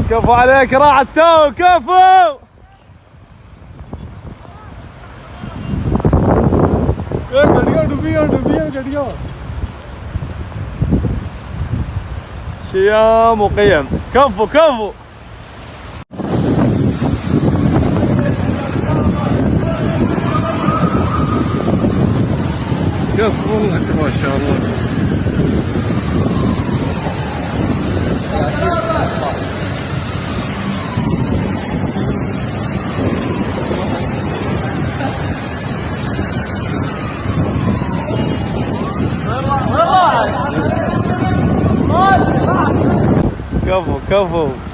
كفو عليك راح التو كفو. شيام وقيم كفو كفو. كفو والله ما شاء الله. كفو كفو.